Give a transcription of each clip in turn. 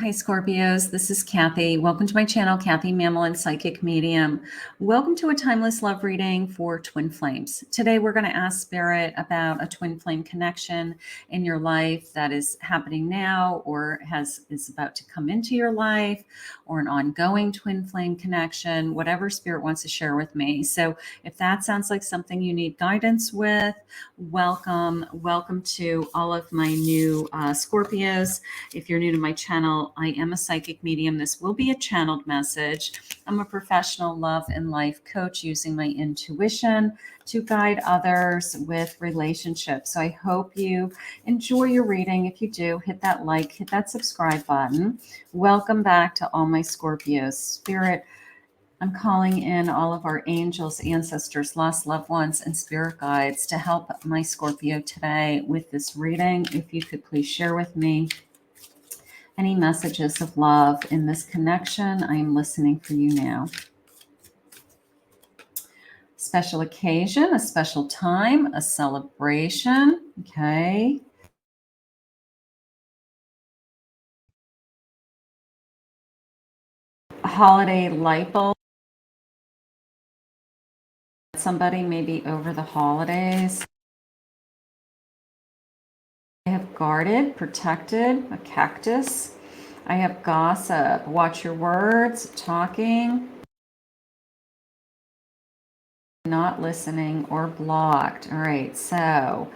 Hi, Scorpios. This is Kathy. Welcome to my channel, Kathy Mamolen, Psychic Medium. Welcome to a timeless love reading for twin flames. Today, we're going to ask Spirit about a twin flame connection in your life that is happening now or is about to come into your life, or an ongoing twin flame connection, whatever Spirit wants to share with me. So if that sounds like something you need guidance with, welcome. Welcome to all of my new Scorpios. If you're new to my channel, I am a psychic medium. This will be a channeled message. I'm a professional love and life coach using my intuition to guide others with relationships. So I hope you enjoy your reading. If you do, hit that like, hit that subscribe button. Welcome back to all my Scorpios. Spirit, I'm calling in all of our angels, ancestors, lost loved ones, and spirit guides to help my Scorpio today with this reading. If you could please share with me any messages of love in this connection. I am listening for you now. Special occasion, a special time, a celebration. Okay. A holiday light bulb. Somebody maybe over the holidays. I have guarded, protected, a cactus. I have gossip, watch your words, talking, not listening, or blocked. All right, so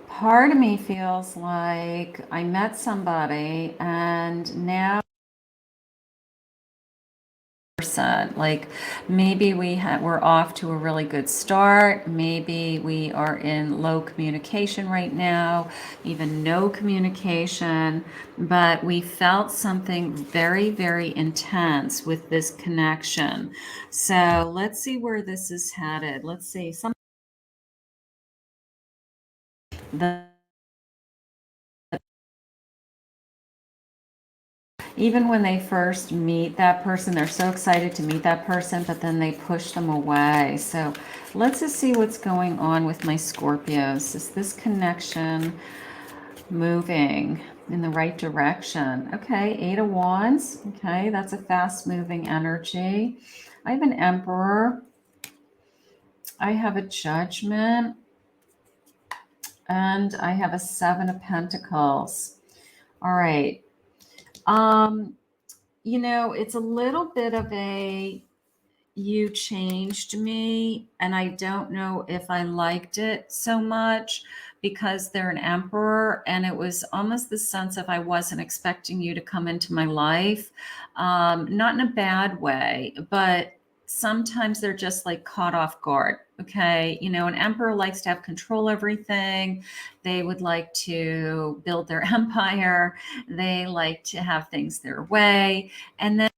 part of me feels like I met somebody and now like maybe we're off to a really good start. Maybe we are in low communication right now, even no communication, but we felt something very, very intense with this connection. So let's see where this is headed. Let's see. Even when they first meet that person, they're so excited to meet that person, but then they push them away. So let's just see what's going on with my Scorpios. Is this connection moving in the right direction? Okay, 8 of Wands. Okay, that's a fast-moving energy. I have an Emperor. I have a Judgment. And I have a 7 of Pentacles. All right. You know, it's a little bit of you changed me, and I don't know if I liked it so much because they're an emperor, and it was almost the sense of I wasn't expecting you to come into my life. Not in a bad way, but sometimes they're just like caught off guard. Okay. You know, an emperor likes to have control over everything. They would like to build their empire. They like to have things their way. And then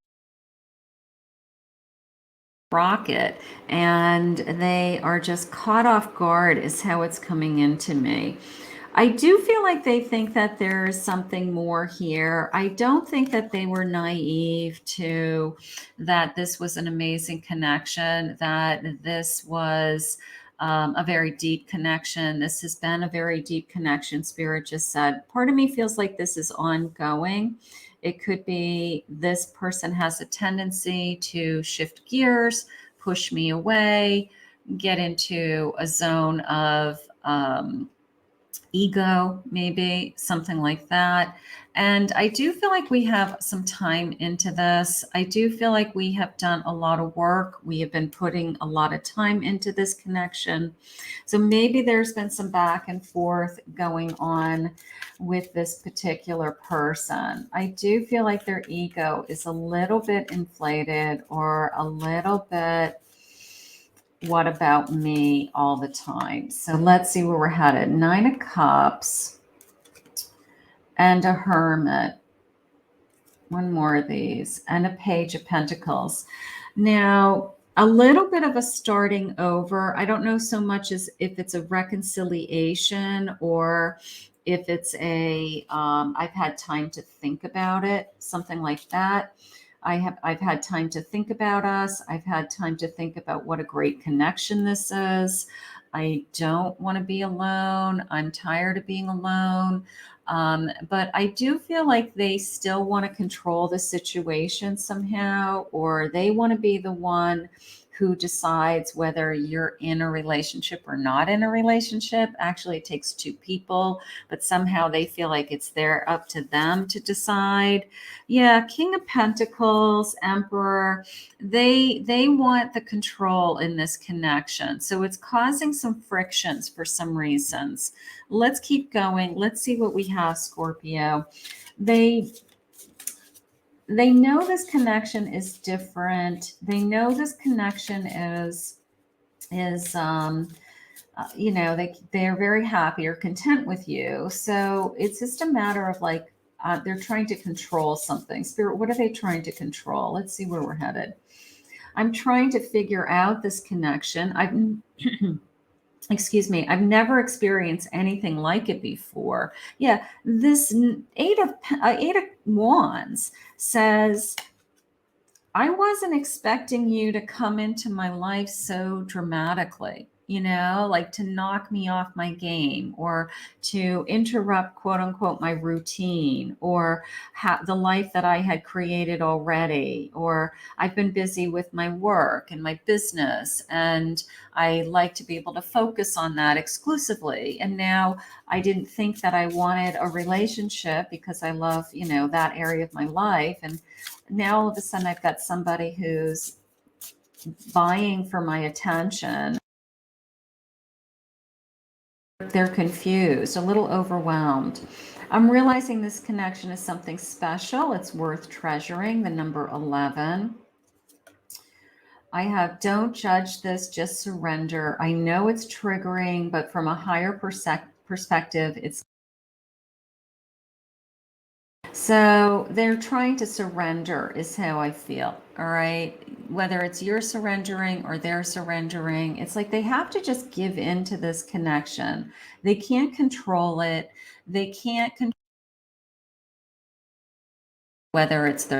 rocket, and they are just caught off guard is how it's coming into me. I do feel like they think that there's something more here. I don't think that they were naive to that this was an amazing connection, that this was a very deep connection. This has been a very deep connection, Spirit just said. Part of me feels like this is ongoing. It could be this person has a tendency to shift gears, push me away, get into a zone of ego, maybe something like that. And I do feel like we have some time into this. I do feel like we have done a lot of work. We have been putting a lot of time into this connection. So maybe there's been some back and forth going on with this particular person. I do feel like their ego is a little bit inflated, or a little bit what about me all the time. So let's see where we're headed. 9 of Cups and a Hermit. One more of these, and a Page of Pentacles. Now, a little bit of a starting over. I don't know so much as if it's a reconciliation, or if it's I've had time to think about it, something like that. I've had time to think about us. I've had time to think about what a great connection this is. I don't want to be alone. I'm tired of being alone. But I do feel like they still want to control the situation somehow, or they want to be the one who decides whether you're in a relationship or not in a relationship. Actually, it takes two people, but somehow they feel like it's up to them to decide. Yeah, King of Pentacles, Emperor, they want the control in this connection. So it's causing some frictions for some reasons. Let's keep going. Let's see what we have, Scorpio. They know this connection is different. They know this connection is they're very happy or content with you. So it's just a matter of like they're trying to control something. Spirit, what are they trying to control? Let's see where we're headed. I'm trying to figure out this connection. Excuse me, I've never experienced anything like it before. Yeah, this eight of wands says, I wasn't expecting you to come into my life so dramatically, like to knock me off my game or to interrupt, quote unquote, my routine or the life that I had created already. Or I've been busy with my work and my business, and I like to be able to focus on that exclusively. And now I didn't think that I wanted a relationship because I love, that area of my life. And now all of a sudden I've got somebody who's vying for my attention. They're confused, a little overwhelmed. I'm realizing this connection is something special. It's worth treasuring, the number 11. I have, don't judge this, just surrender. I know it's triggering, but from a higher perspective, it's so they're trying to surrender is how I feel. All right. Whether it's you're surrendering or they're surrendering, it's like they have to just give in to this connection. They can't control it. They can't control whether it's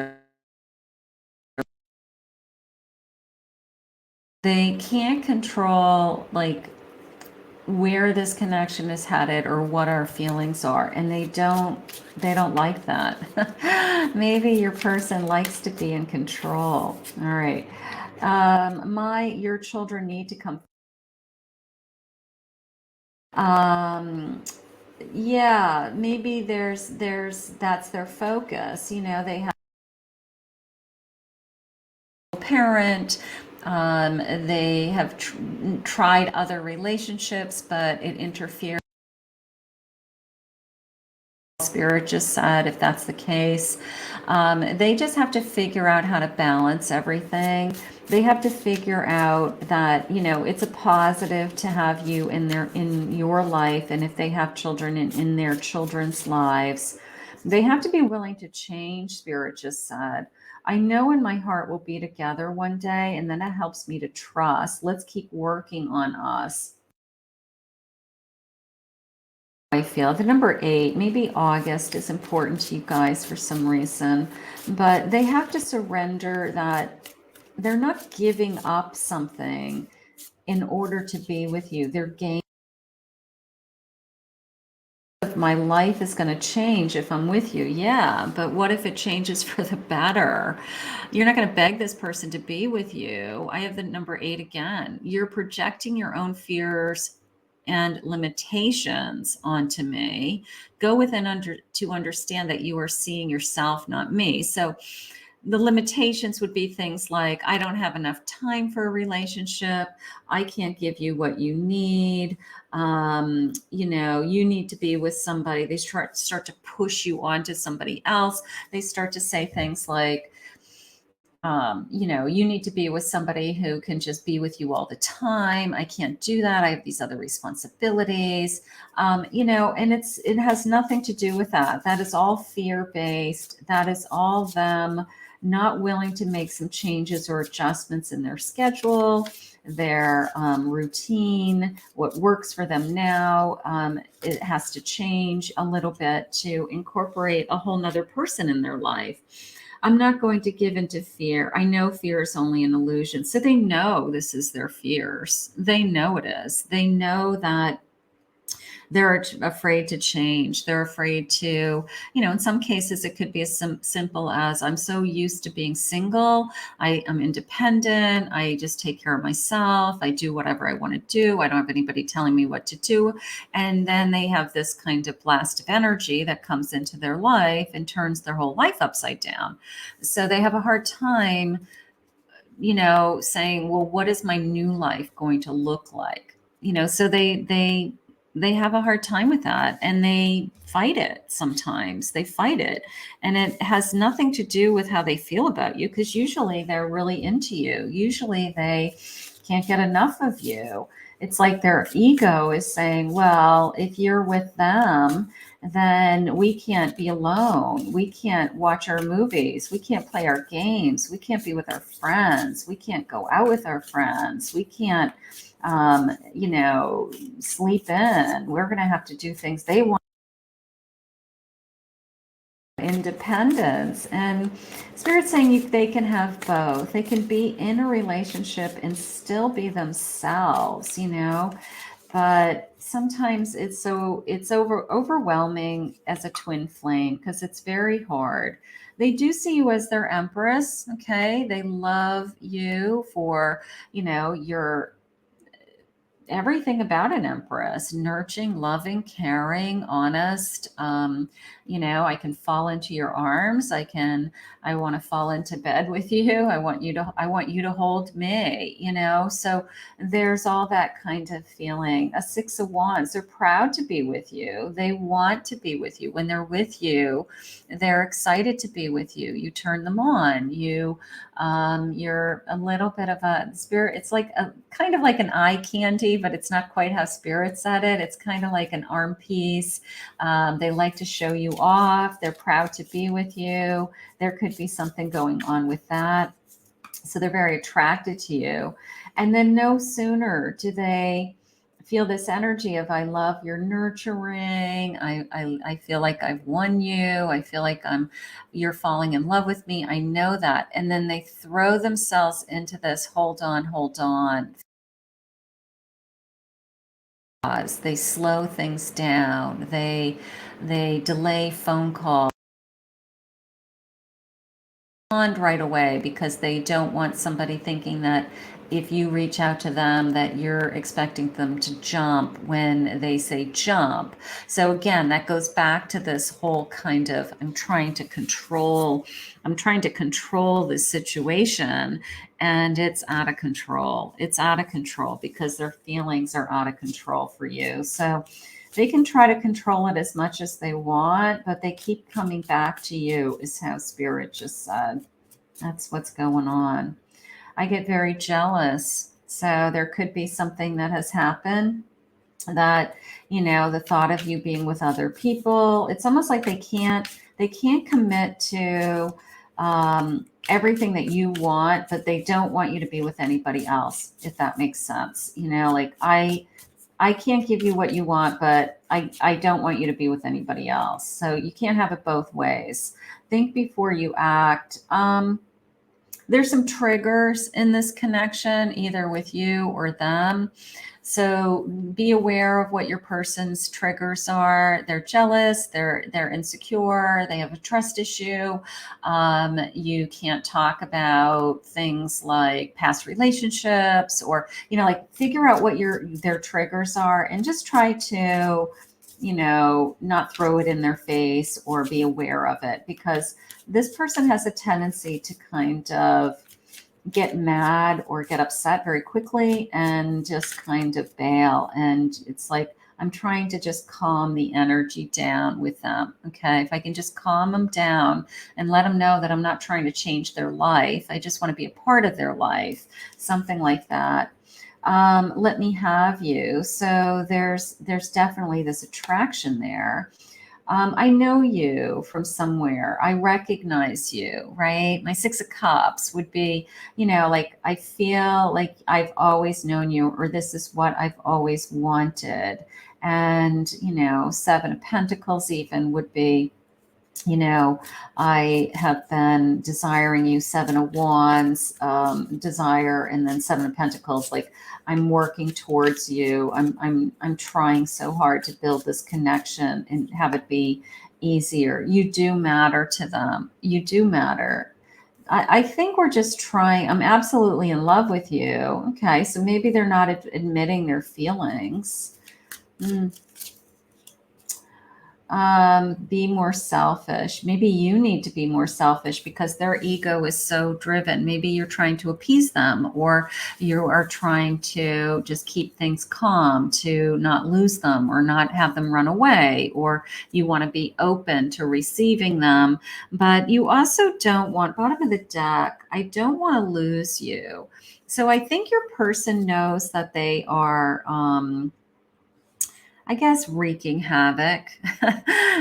they can't control like where this connection is headed or what our feelings are, and they don't like that. Maybe your person likes to be in control. All right. Your children need to come. Yeah, maybe there's that's their focus. They have a parent. They have tried other relationships, but it interferes. Spirit just said, if that's the case, they just have to figure out how to balance everything. They have to figure out that, it's a positive to have you in your life. And if they have children in their children's lives, they have to be willing to change. Spirit just said, I know in my heart we'll be together one day, and then it helps me to trust. Let's keep working on us. I feel the number 8, maybe August is important to you guys for some reason, but they have to surrender that they're not giving up something in order to be with you. They're gaining. My life is going to change if I'm with you. Yeah, but what if it changes for the better? You're not going to beg this person to be with you. I have the number 8 again. You're projecting your own fears and limitations onto me. Go within to understand that you are seeing yourself, not me. So the limitations would be things like, I don't have enough time for a relationship. I can't give you what you need. You need to be with somebody. They start to push you onto somebody else. They start to say things like, you need to be with somebody who can just be with you all the time. I can't do that. I have these other responsibilities, and it has nothing to do with that. That is all fear-based. That is all them not willing to make some changes or adjustments in their schedule, their routine, what works for them now. It has to change a little bit to incorporate a whole nother person in their life. I'm not going to give into fear. I know fear is only an illusion. So they know this is their fears. They know it is. They know that They're afraid to change. They're afraid to, in some cases, it could be as simple as, I'm so used to being single. I am independent. I just take care of myself. I do whatever I want to do. I don't have anybody telling me what to do. And then they have this kind of blast of energy that comes into their life and turns their whole life upside down. So they have a hard time, saying, well, what is my new life going to look like? So they have a hard time with that, and they fight it. Sometimes they fight it, and it has nothing to do with how they feel about you, because usually they're really into you. Usually they can't get enough of you. It's like their ego is saying, well, if you're with them, then we can't be alone. We can't watch our movies. We can't play our games. We can't be with our friends. We can't go out with our friends. We can't, sleep in. We're going to have to do things they want. Independence. And Spirit's saying they can have both. They can be in a relationship and still be themselves, but sometimes it's overwhelming as a twin flame, because it's very hard. They do see you as their empress. Okay, they love you for your everything about an empress: nurturing, loving, caring, honest. I can fall into your arms. I want to fall into bed with you. I want you to hold me, so there's all that kind of feeling. A Six of Wands, they're proud to be with you. They want to be with you. When they're with you, they're excited to be with you. You turn them on. You're a little bit of a spirit. It's like a kind of like an eye candy, but it's not quite how Spirit said it. It's kind of like an arm piece. They like to show you off. They're proud to be with you. There could be something going on with that. So they're very attracted to you. And then no sooner do they feel this energy of, I love your nurturing. I feel like I've won you. I feel like you're falling in love with me. I know that. And then they throw themselves into this hold on. Pause. They slow things down. They delay phone calls right away, because they don't want somebody thinking that if you reach out to them that you're expecting them to jump when they say jump. So again, that goes back to this whole kind of, I'm trying to control this situation, and it's out of control. It's out of control because their feelings are out of control for you. So they can try to control it as much as they want, but they keep coming back to you, is how Spirit just said. That's what's going on. I get very jealous. So there could be something that has happened that, the thought of you being with other people, it's almost like they can't commit to everything that you want, but they don't want you to be with anybody else, if that makes sense. Like I can't give you what you want, but I don't want you to be with anybody else. So you can't have it both ways. Think before you act. There's some triggers in this connection, either with you or them. So be aware of what your person's triggers are. They're jealous, they're insecure, they have a trust issue. You can't talk about things like past relationships, or, like, figure out what their triggers are, and just try to, not throw it in their face, or be aware of it, because this person has a tendency to kind of get mad or get upset very quickly and just kind of bail. And it's like, I'm trying to just calm the energy down with them. Okay. If I can just calm them down and let them know that I'm not trying to change their life, I just want to be a part of their life, something like that. Let me have you. So there's definitely this attraction there. I know you from somewhere. I recognize you, right? My Six of Cups would be, like, I feel like I've always known you, or this is what I've always wanted. And, Seven of Pentacles even would be, you know, I have been desiring you, Seven of Wands, desire, and then Seven of Pentacles. Like I'm working towards you. I'm trying so hard to build this connection and have it be easier. You do matter to them. You do matter. I think we're just trying. I'm absolutely in love with you. Okay, so maybe they're not admitting their feelings. Mm. Be more selfish. Maybe you need to be more selfish because their ego is so driven. Maybe you're trying to appease them, or you are trying to just keep things calm to not lose them or not have them run away, or you want to be open to receiving them. But you also don't want, bottom of the deck, I don't want to lose you. So I think your person knows that they are, I guess, wreaking havoc.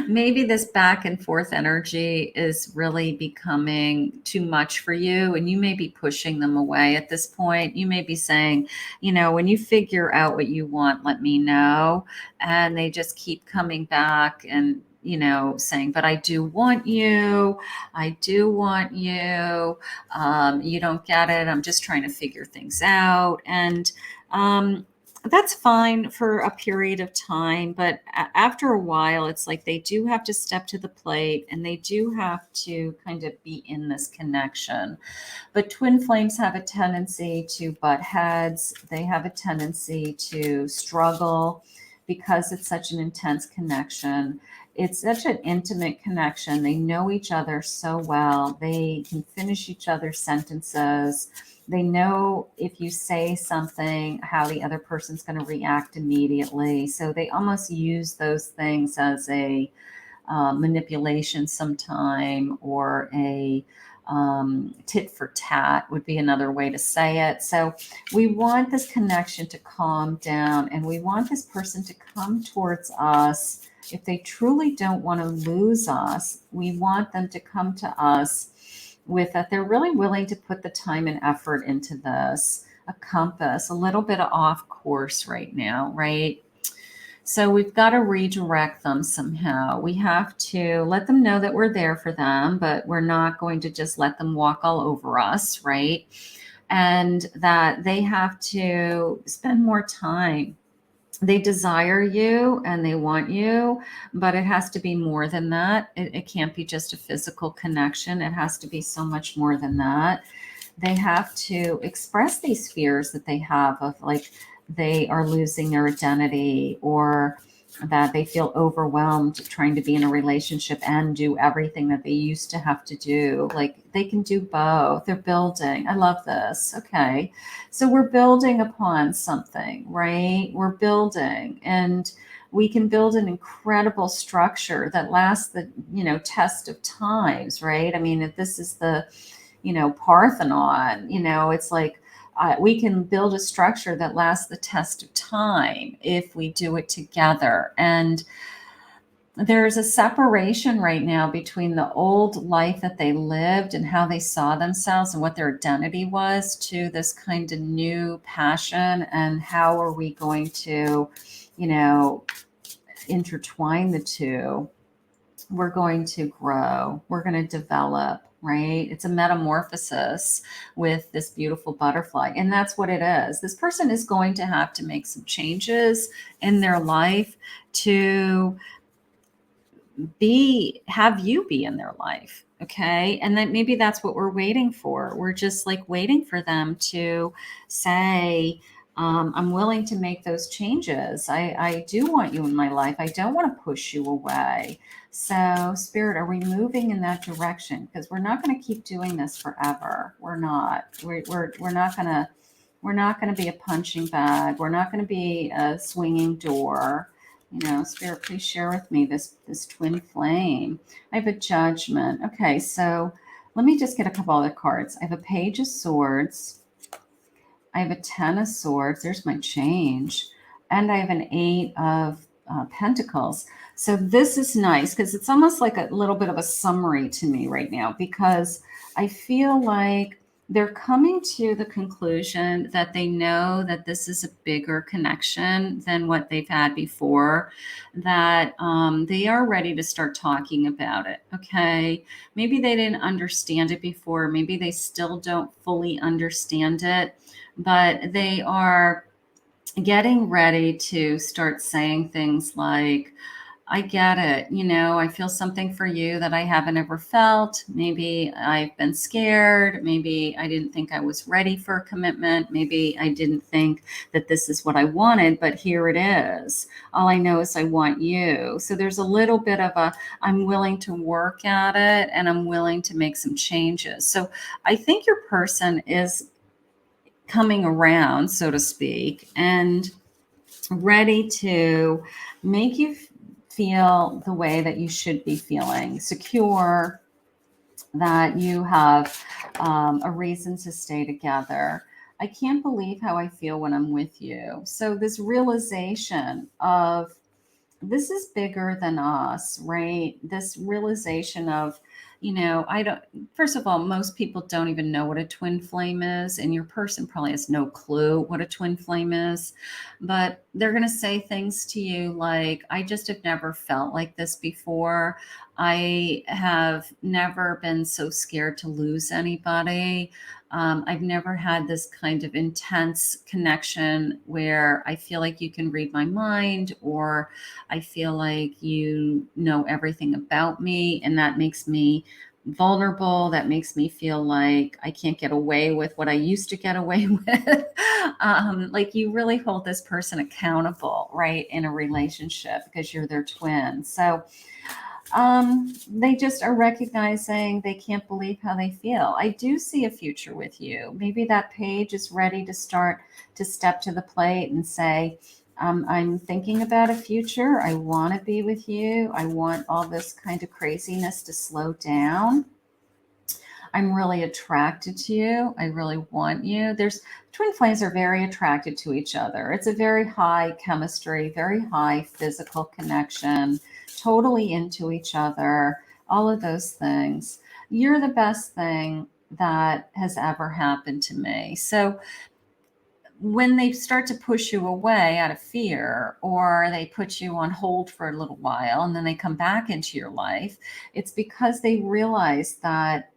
Maybe this back and forth energy is really becoming too much for you, and you may be pushing them away at this point. You may be saying, when you figure out what you want, let me know. And they just keep coming back and, saying, but I do want you. I do want you. You don't get it. I'm just trying to figure things out. And, that's fine for a period of time, but after a while, it's like they do have to step to the plate and they do have to kind of be in this connection. But twin flames have a tendency to butt heads. They have a tendency to struggle because it's such an intense connection. It's such an intimate connection. They know each other so well. They can finish each other's sentences. They know if you say something, how the other person's going to react immediately. So they almost use those things as a manipulation sometime, or a tit for tat would be another way to say it. So we want this connection to calm down, and we want this person to come towards us. If they truly don't want to lose us, we want them to come to us with that they're really willing to put the time and effort into this. A compass, a little bit of off course right now, right? So we've got to redirect them somehow. We have to let them know that we're there for them, but we're not going to just let them walk all over us, right? And that they have to spend more time. They desire you and they want you, but it has to be more than that. It can't be just a physical connection. It has to be so much more than that. They have to express these fears that they have of, like, they are losing their identity, or that they feel overwhelmed trying to be in a relationship and do everything that they used to have to do. Like they can do both. They're building. I love this. Okay. So we're building upon something, right? We're building, and we can build an incredible structure that lasts the, test of times, right? I mean, if this is the, Parthenon, it's like, we can build a structure that lasts the test of time if we do it together. And there's a separation right now between the old life that they lived and how they saw themselves and what their identity was, to this kind of new passion. And how are we going to, intertwine the two? We're going to grow. We're going to develop, right? It's a metamorphosis with this beautiful butterfly. And that's what it is. This person is going to have to make some changes in their life to have you be in their life. Okay. And then maybe that's what we're waiting for. We're just like waiting for them to say, I'm willing to make those changes. I do want you in my life. I don't want to push you away. So, Spirit, are we moving in that direction? Because we're not going to keep doing this forever. We're not. We're not going to. We're not going to be a punching bag. We're not going to be a swinging door. Spirit, please share with me this twin flame. I have a Judgment. Okay, so let me just get a couple other cards. I have a Page of Swords. I have a 10 of Swords. There's my change. And I have an 8 of Pentacles. So this is nice because it's almost like a little bit of a summary to me right now, because I feel like they're coming to the conclusion that they know that this is a bigger connection than what they've had before, that they are ready to start talking about it. Okay. Maybe they didn't understand it before. Maybe they still don't fully understand it, but they are getting ready to start saying things like, I get it. I feel something for you that I haven't ever felt. Maybe I've been scared. Maybe I didn't think I was ready for a commitment. Maybe I didn't think that this is what I wanted, but here it is. All I know is I want you. So there's a little bit of I'm willing to work at it and I'm willing to make some changes. So I think your person is coming around, so to speak, and ready to make you feel the way that you should be feeling, secure, that you have a reason to stay together. I can't believe how I feel when I'm with you. So this realization of this is bigger than us, right? This realization of, I don't, first of all, most people don't even know what a twin flame is, and your person probably has no clue what a twin flame is, but they're going to say things to you like, I just have never felt like this before. I have never been so scared to lose anybody. I've never had this kind of intense connection where I feel like you can read my mind, or I feel like you know everything about me, and that makes me vulnerable. That makes me feel like I can't get away with what I used to get away with. Like you really hold this person accountable, right, in a relationship because you're their twin. So they just are recognizing they can't believe how they feel. I do see a future with you. Maybe that page is ready to start to step to the plate and say, I'm thinking about a future. I want to be with you. I want all this kind of craziness to slow down. I'm really attracted to you. I really want you. Twin flames are very attracted to each other. It's a very high chemistry, very high physical connection, totally into each other, all of those things. You're the best thing that has ever happened to me. So when they start to push you away out of fear, or they put you on hold for a little while and then they come back into your life, it's because they realize that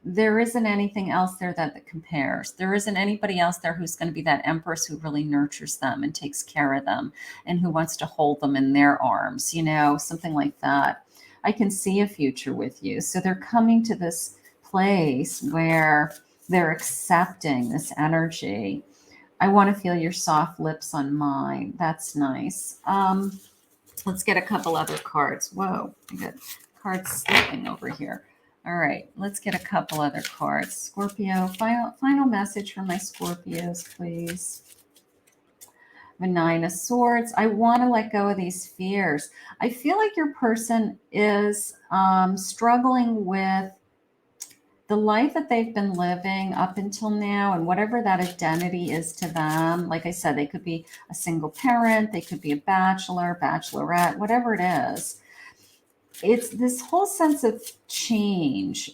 there isn't anything else there that compares. There isn't anybody else there who's going to be that empress who really nurtures them and takes care of them and who wants to hold them in their arms, something like that. I can see a future with you. So they're coming to this place where they're accepting this energy. I want to feel your soft lips on mine. That's nice. Let's get a couple other cards. Whoa, I got cards slipping over here. All right, let's get a couple other cards. Scorpio, final message for my Scorpios, please. The Nine of Swords. I want to let go of these fears. I feel like your person is struggling with the life that they've been living up until now, and whatever that identity is to them. Like I said, they could be a single parent, they could be a bachelor, bachelorette, whatever it is. It's this whole sense of change.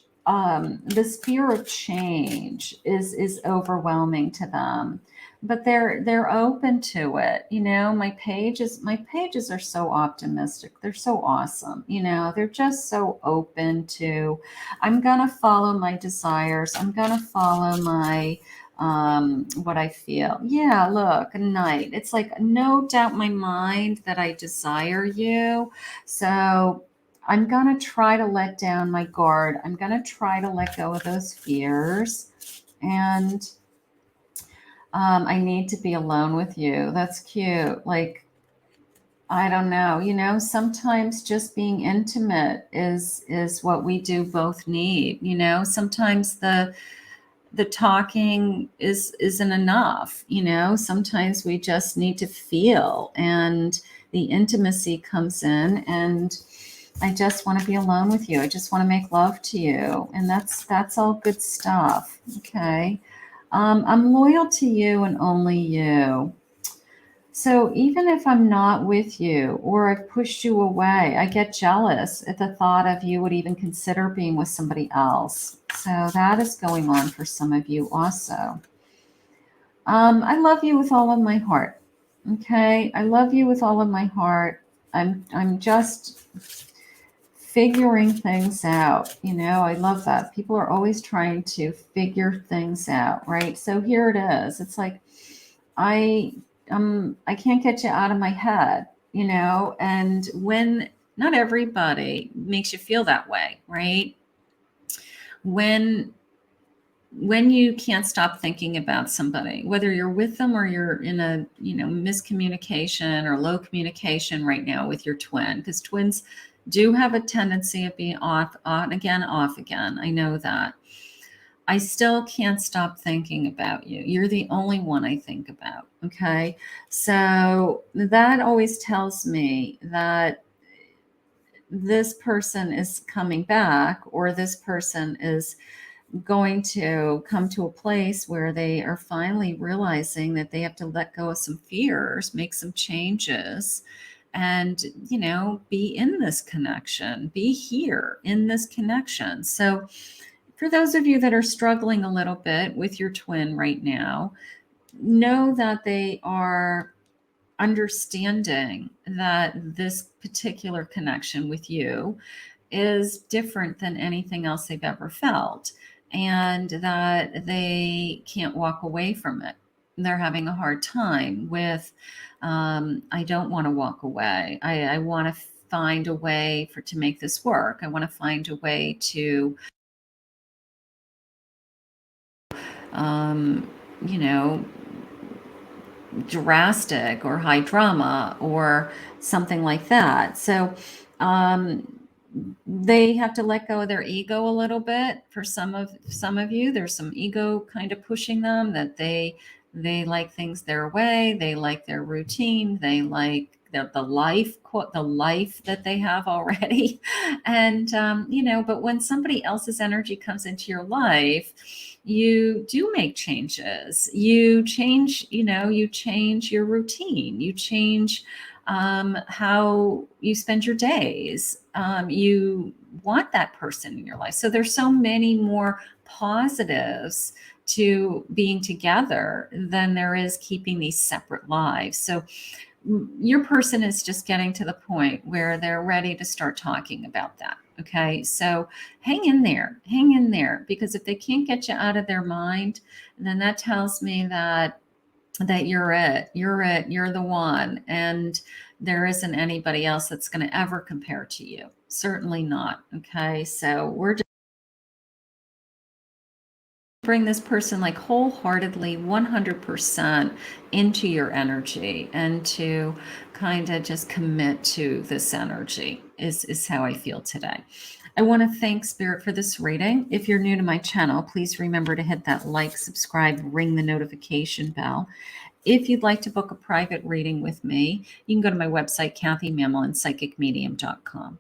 This fear of change is overwhelming to them, but they're open to it. My pages are so optimistic. They're so awesome. They're just so open to, I'm gonna follow my desires. I'm gonna follow my what I feel. Yeah, look, a knight. It's like no doubt in my mind that I desire you. So I'm going to try to let down my guard. I'm going to try to let go of those fears. And I need to be alone with you. That's cute. Like, I don't know, sometimes just being intimate is what we do both need. Sometimes the talking isn't enough. Sometimes we just need to feel, and the intimacy comes in, and I just want to be alone with you. I just want to make love to you. And that's all good stuff. Okay. I'm loyal to you and only you. So even if I'm not with you or I've pushed you away, I get jealous at the thought of you would even consider being with somebody else. So that is going on for some of you also. I love you with all of my heart. Okay, I love you with all of my heart. I'm just figuring things out. You know, I love that. People are always trying to figure things out, right? So here it is. It's like I can't get you out of my head, you know, and when not everybody makes you feel that way, right? When you can't stop thinking about somebody, whether you're with them or you're in a, you know, miscommunication or low communication right now with your twin, because twins do have a tendency of being off, on again, off again. I know that. I still can't stop thinking about you. You're the only one I think about. Okay. So that always tells me that this person is coming back, or this person is going to come to a place where they are finally realizing that they have to let go of some fears, make some changes, and, you know, be in this connection, be here in this connection. So, for those of you that are struggling a little bit with your twin right now, know that they are understanding that this particular connection with you is different than anything else they've ever felt, and that they can't walk away from it. They're having a hard time with, I don't want to walk away. I want to find a way to make this work. I want to find a way to, um, you know, drastic or high drama or something like that. So they have to let go of their ego a little bit. For some of you, there's some ego kind of pushing them, that they like things their way, they like their routine, they like the life, quote, the life that they have already. And you know, but when somebody else's energy comes into your life, you do make changes. You change, you know, you change your routine, you change how you spend your days. You want that person in your life. So there's so many more positives to being together than there is keeping these separate lives. So your person is just getting to the point where they're ready to start talking about that. Okay. So hang in there, because if they can't get you out of their mind, then that tells me that you're the one, and there isn't anybody else that's going to ever compare to you. Certainly not. Okay. So we're just bring this person like wholeheartedly 100% into your energy, and to kind of just commit to this energy is how I feel today. I want to thank Spirit for this reading. If you're new to my channel, please remember to hit that like, subscribe, ring the notification bell. If you'd like to book a private reading with me, you can go to my website, KathyMamolenPsychicMedium.com.